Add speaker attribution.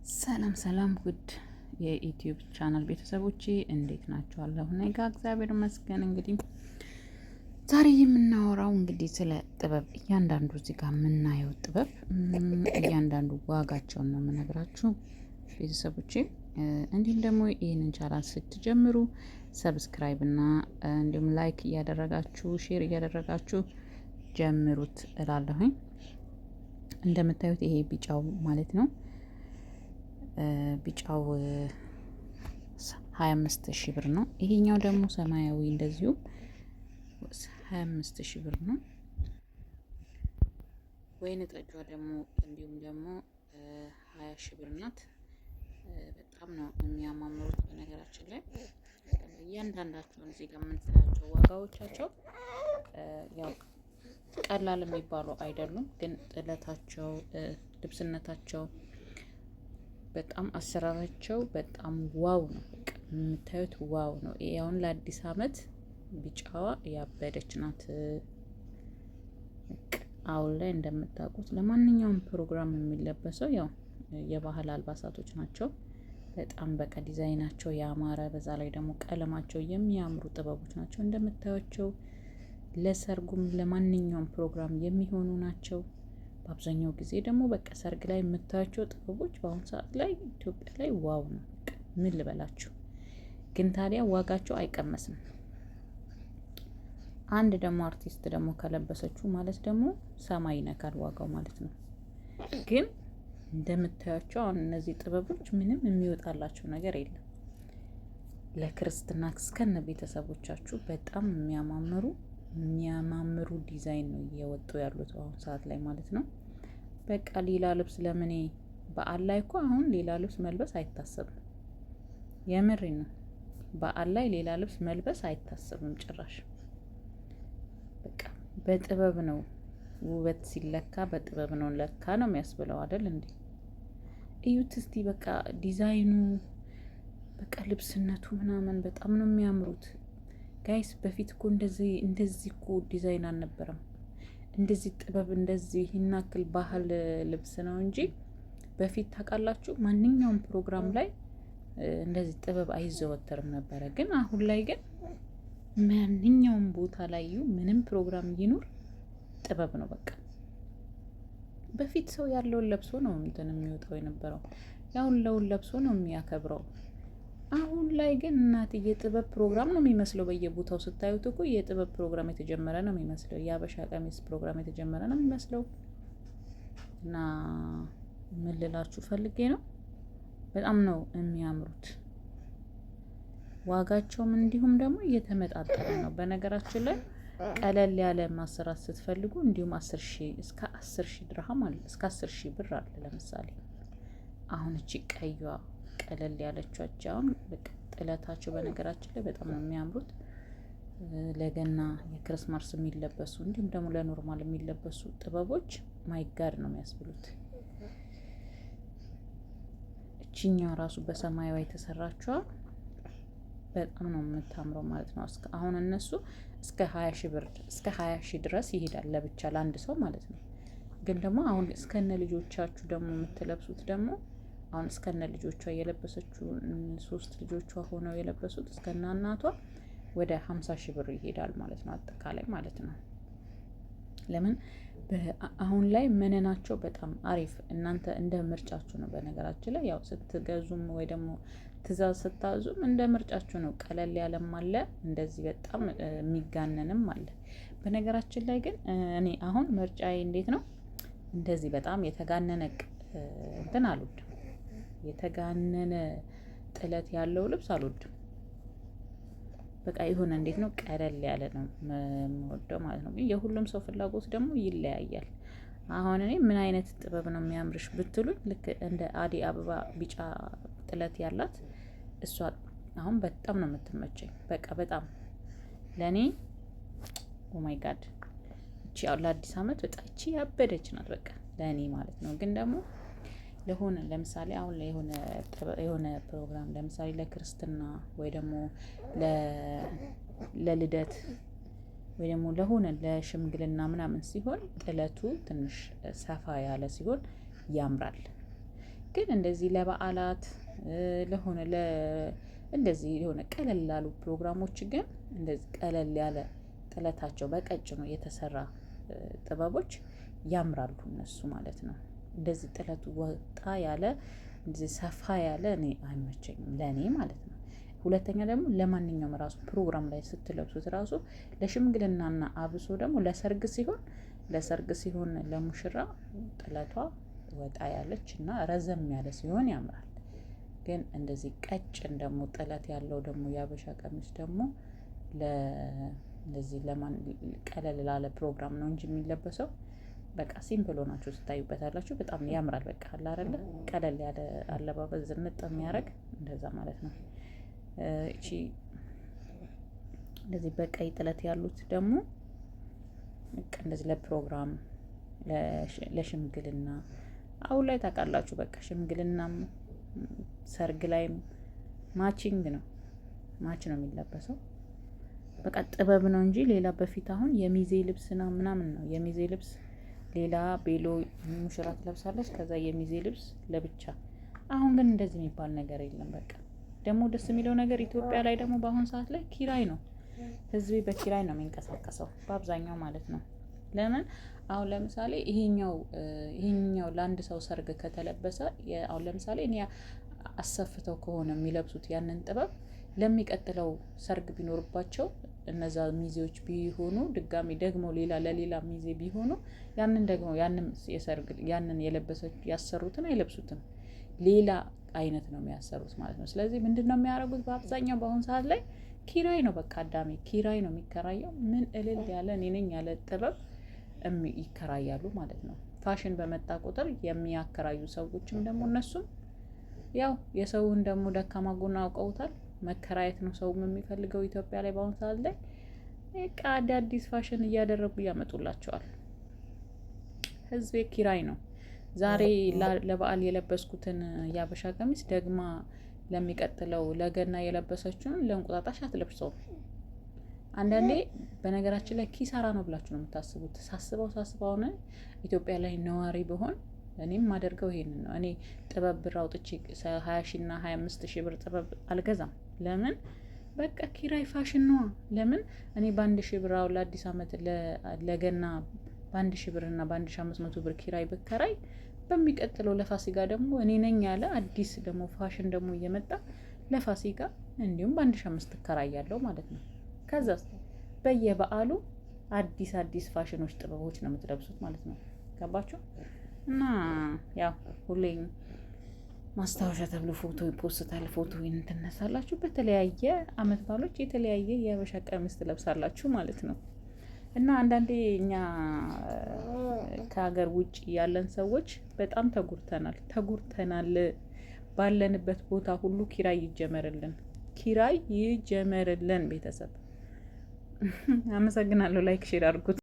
Speaker 1: ሰላም ሰላም ውድ የዩቲዩብ ቻናል ቤተሰቦቼ እንዴት ናቸው? አለሁ እኔ ጋር እግዚአብሔር ይመስገን። እንግዲህ ዛሬ የምናወራው እንግዲህ ስለ ጥበብ እያንዳንዱ እዚህ ጋር የምናየው ጥበብ እያንዳንዱ ዋጋቸውን ነው የምነግራችሁ ቤተሰቦቼ። እንዲሁም ደግሞ ይህንን ቻናል ስትጀምሩ ሰብስክራይብ እና እንዲሁም ላይክ እያደረጋችሁ ሼር እያደረጋችሁ ጀምሩት እላለሁኝ። እንደምታዩት ይሄ ቢጫው ማለት ነው። ቢጫው 25,000 ብር ነው። ይሄኛው ደግሞ ሰማያዊ እንደዚሁ 25,000 ብር ነው። ወይን ጠጇ ደግሞ እንዲሁም ደግሞ 20,000 ብር ናት። በጣም ነው የሚያማምሩት። በነገራችን ላይ እያንዳንዳቸውን እዚህ ጋር የምንታያቸው ዋጋዎቻቸው ያው ቀላል የሚባሉ አይደሉም፣ ግን ጥለታቸው፣ ልብስነታቸው በጣም አሰራራቸው በጣም ዋው ነው። የምታዩት ዋው ነው። ይሄ አሁን ለአዲስ አመት ቢጫዋ ያበደች ናት። አሁን ላይ እንደምታውቁት ለማንኛውም ፕሮግራም የሚለበሰው ያው የባህል አልባሳቶች ናቸው። በጣም በቃ ዲዛይናቸው ያማረ፣ በዛ ላይ ደግሞ ቀለማቸው የሚያምሩ ጥበቦች ናቸው። እንደምታዩቸው ለሰርጉም ለማንኛውም ፕሮግራም የሚሆኑ ናቸው። በአብዛኛው ጊዜ ደግሞ በቃ ሰርግ ላይ የምታዩቸው ጥበቦች በአሁኑ ሰዓት ላይ ኢትዮጵያ ላይ ዋው ነው። ምን ልበላችሁ፣ ግን ታዲያ ዋጋቸው አይቀመስም። አንድ ደግሞ አርቲስት ደግሞ ከለበሰችው ማለት ደግሞ ሰማይ ይነካል ዋጋው ማለት ነው። ግን እንደምታዩቸው አሁን እነዚህ ጥበቦች ምንም የሚወጣላቸው ነገር የለም። ለክርስትና እስከነ ቤተሰቦቻችሁ በጣም የሚያማምሩ ዲዛይን ነው እየወጡ ያሉት አሁን ሰዓት ላይ ማለት ነው። በቃ ሌላ ልብስ ለምን በዓል ላይ እኮ አሁን ሌላ ልብስ መልበስ አይታሰብም። የምሬ ነው። በዓል ላይ ሌላ ልብስ መልበስ አይታሰብም ጭራሽ። በቃ በጥበብ ነው ውበት ሲለካ፣ በጥበብ ነው ለካ ነው የሚያስብለው አይደል እንዴ? እዩት እስቲ በቃ ዲዛይኑ፣ በቃ ልብስነቱ ምናምን በጣም ነው የሚያምሩት ጋይስ። በፊት እኮ እንደዚህ እኮ ዲዛይን አልነበረም። እንደዚህ ጥበብ እንደዚህ ይናክል ባህል ልብስ ነው እንጂ በፊት ታውቃላችሁ ማንኛውም ፕሮግራም ላይ እንደዚህ ጥበብ አይዘወተርም ነበረ። ግን አሁን ላይ ግን ማንኛውም ቦታ ላይ ምንም ፕሮግራም ይኑር ጥበብ ነው በቃ። በፊት ሰው ያለውን ለብሶ ነው እንትን የሚወጣው የነበረው፣ ያለውን ለብሶ ነው የሚያከብረው። አሁን ላይ ግን እናትዬ የጥበብ ፕሮግራም ነው የሚመስለው። በየቦታው ስታዩት እኮ የጥበብ ፕሮግራም የተጀመረ ነው የሚመስለው። የአበሻ ቀሚስ ፕሮግራም የተጀመረ ነው የሚመስለው። እና ምን ልላችሁ ፈልጌ ነው፣ በጣም ነው የሚያምሩት። ዋጋቸውም እንዲሁም ደግሞ እየተመጣጠነ ነው። በነገራችን ላይ ቀለል ያለ ማሰራት ስትፈልጉ እንዲሁም 10,000 እስከ 10,000 ድርሃም አለ፣ እስከ 10,000 ብር አለ። ለምሳሌ አሁን እቺ ቀይዋ ቀለል ያለቻቸው አሁን በቃ ጥለታቸው በነገራችን ላይ በጣም ነው የሚያምሩት። ለገና የክርስማስ የሚለበሱ እንዲሁም ደግሞ ለኖርማል የሚለበሱ ጥበቦች ማይጋድ ነው የሚያስብሉት። እቺኛው ራሱ በሰማያዊ የተሰራችዋ በጣም ነው የምታምረው ማለት ነው። አሁን እነሱ እስከ 20,000 ብር እስከ 20,000 ድረስ ይሄዳል ለብቻ ለአንድ ሰው ማለት ነው። ግን ደግሞ አሁን እስከነ ልጆቻችሁ ደግሞ የምትለብሱት ደግሞ አሁን እስከነ ልጆቿ የለበሰችው 3 ልጆቿ ሆነው የለበሱት እስከነ እናቷ ወደ 50,000 ብር ይሄዳል ማለት ነው አጠቃላይ ማለት ነው። ለምን አሁን ላይ መነናቸው በጣም አሪፍ፣ እናንተ እንደ ምርጫችሁ ነው። በነገራችን ላይ ያው ስትገዙም ወይ ደግሞ ትእዛዝ ስታዙም እንደ ምርጫችሁ ነው። ቀለል ያለም አለ፣ እንደዚህ በጣም የሚጋነንም አለ። በነገራችን ላይ ግን እኔ አሁን ምርጫዬ እንዴት ነው፣ እንደዚህ በጣም የተጋነነ እንትን አልወድም። የተጋነነ ጥለት ያለው ልብስ አልወድም። በቃ ይሁን እንዴት ነው ቀለል ያለ ነው የምወደው ማለት ነው። የሁሉም ሰው ፍላጎት ደግሞ ይለያያል። አሁን እኔ ምን አይነት ጥበብ ነው የሚያምርሽ ብትሉኝ፣ ልክ እንደ አደይ አበባ ቢጫ ጥለት ያላት እሷ አሁን በጣም ነው የምትመቸኝ። በቃ በጣም ለኔ ኦ ማይ ጋድ እቺ ያው ለአዲስ አመት በጣም እቺ ያበደች ናት በቃ ለኔ ማለት ነው። ግን ደግሞ ለሆነ ለምሳሌ አሁን ላይ የሆነ ፕሮግራም ለምሳሌ ለክርስትና ወይ ደግሞ ለልደት ወይ ደግሞ ለሆነ ለሽምግልና ምናምን ሲሆን ጥለቱ ትንሽ ሰፋ ያለ ሲሆን ያምራል። ግን እንደዚህ ለበዓላት ለሆነ እንደዚህ የሆነ ቀለል ያሉ ፕሮግራሞች ግን እንደዚህ ቀለል ያለ ጥለታቸው በቀጭኑ የተሰራ ጥበቦች ያምራሉ እነሱ ማለት ነው። እንደዚህ ጥለቱ ወጣ ያለ እንደዚህ ሰፋ ያለ እኔ አይመቸኝም ለእኔ ማለት ነው። ሁለተኛ ደግሞ ለማንኛውም ራሱ ፕሮግራም ላይ ስትለብሱት ራሱ ለሽምግልናና አብሶ ደግሞ ለሰርግ ሲሆን ለሙሽራ ጥለቷ ወጣ ያለች እና ረዘም ያለ ሲሆን ያምራል። ግን እንደዚህ ቀጭን ደግሞ ጥለት ያለው ደግሞ የሀበሻ ቀሚስ ደግሞ እንደዚህ ቀለል ላለ ፕሮግራም ነው እንጂ የሚለበሰው በቃ ሲምፕል ሆናችሁ ትታዩበታላችሁ። በጣም ያምራል። በቃ አለ አይደለ ቀለል ያለ አለባበስ ዝንጥ የሚያደርግ እንደዛ ማለት ነው። እቺ እንደዚህ በቀይ ጥለት ያሉት ደግሞ በቃ እንደዚህ ለፕሮግራም ለሽምግልና አሁን ላይ ታውቃላችሁ በቃ ሽምግልናም ሰርግ ላይም ማቺንግ ነው የሚለበሰው። በቃ ጥበብ ነው እንጂ ሌላ በፊት አሁን የሚዜ ልብስ ነው ምናምን ነው የሚዜ ልብስ ሌላ ቤሎ ሙሽራ ትለብሳለች፣ ከዛ የሚዜ ልብስ ለብቻ። አሁን ግን እንደዚህ የሚባል ነገር የለም። በቃ ደግሞ ደስ የሚለው ነገር ኢትዮጵያ ላይ ደግሞ በአሁን ሰዓት ላይ ኪራይ ነው። ህዝቤ በኪራይ ነው የሚንቀሳቀሰው በአብዛኛው ማለት ነው። ለምን አሁን ለምሳሌ ይሄኛው ለአንድ ሰው ሰርግ ከተለበሰ አሁን ለምሳሌ እኔ አሰፍተው ከሆነ የሚለብሱት ያንን ጥበብ ለሚቀጥለው ሰርግ ቢኖርባቸው እነዛ ሚዜዎች ቢሆኑ ድጋሚ ደግሞ ለሌላ ሚዜ ቢሆኑ ያንን ያሰሩትን አይለብሱትም፣ ሌላ አይነት ነው የሚያሰሩት ማለት ነው። ስለዚህ ምንድነው የሚያደርጉት? በአብዛኛው በአሁኑ ሰዓት ላይ ኪራይ ነው። በቃ አዳሚ ኪራይ ነው የሚከራየው። ምን እልል ያለ እኔ ነኝ ያለ ጥበብ ይከራያሉ ማለት ነው። ፋሽን በመጣ ቁጥር የሚያከራዩ ሰዎችም ደግሞ እነሱም ያው የሰውን ደግሞ ደካማ ጎን አውቀውታል። መከራየት ነው ሰውም የሚፈልገው ኢትዮጵያ ላይ በአሁኑ ሰዓት ላይ በቃ አዳዲስ ፋሽን እያደረጉ ያመጡላቸዋል። ህዝቤ ኪራይ ነው። ዛሬ ለበዓል የለበስኩትን የሀበሻ ቀሚስ ደግማ ለሚቀጥለው ለገና የለበሰችውን ለእንቁጣጣሽ አትለብሰውም። አንዳንዴ በነገራችን ላይ ኪሳራ ነው ብላችሁ ነው የምታስቡት። ሳስበው ነው ኢትዮጵያ ላይ ነዋሪ ብሆን እኔም ማደርገው ይሄንን ነው። እኔ ጥበብ ብር አውጥቼ 20,000 እና 25,000 ብር ጥበብ አልገዛም። ለምን? በቃ ኪራይ ፋሽን ነው። ለምን እኔ በ1,000 ብር አሁን ለአዲስ ዓመት ለገና በ1,000 ብር እና በ1,500 ብር ኪራይ ብከራይ በሚቀጥለው ለፋሲካ ደግሞ እኔ ነኝ ያለ አዲስ ደግሞ ፋሽን ደግሞ እየመጣ ለፋሲካ እንዲሁም በ1,500 እከራያለሁ ማለት ነው። ከዛ በየበዓሉ አዲስ ፋሽኖች ጥበቦች ነው የምትለብሱት ማለት ነው። ገባችሁ? እና ያው ሁሌ ማስታወሻ ተብሎ ፎቶ ይፖስታል። ፎቶ ትነሳላችሁ። በተለያየ አመት ባሎች የተለያየ የሀበሻ ቀሚስ ትለብሳላችሁ ማለት ነው። እና አንዳንዴ እኛ ከሀገር ውጭ ያለን ሰዎች በጣም ተጉርተናል። ባለንበት ቦታ ሁሉ ኪራይ ይጀመርልን ቤተሰብ። አመሰግናለሁ። ላይክ ሼር አድርጉት።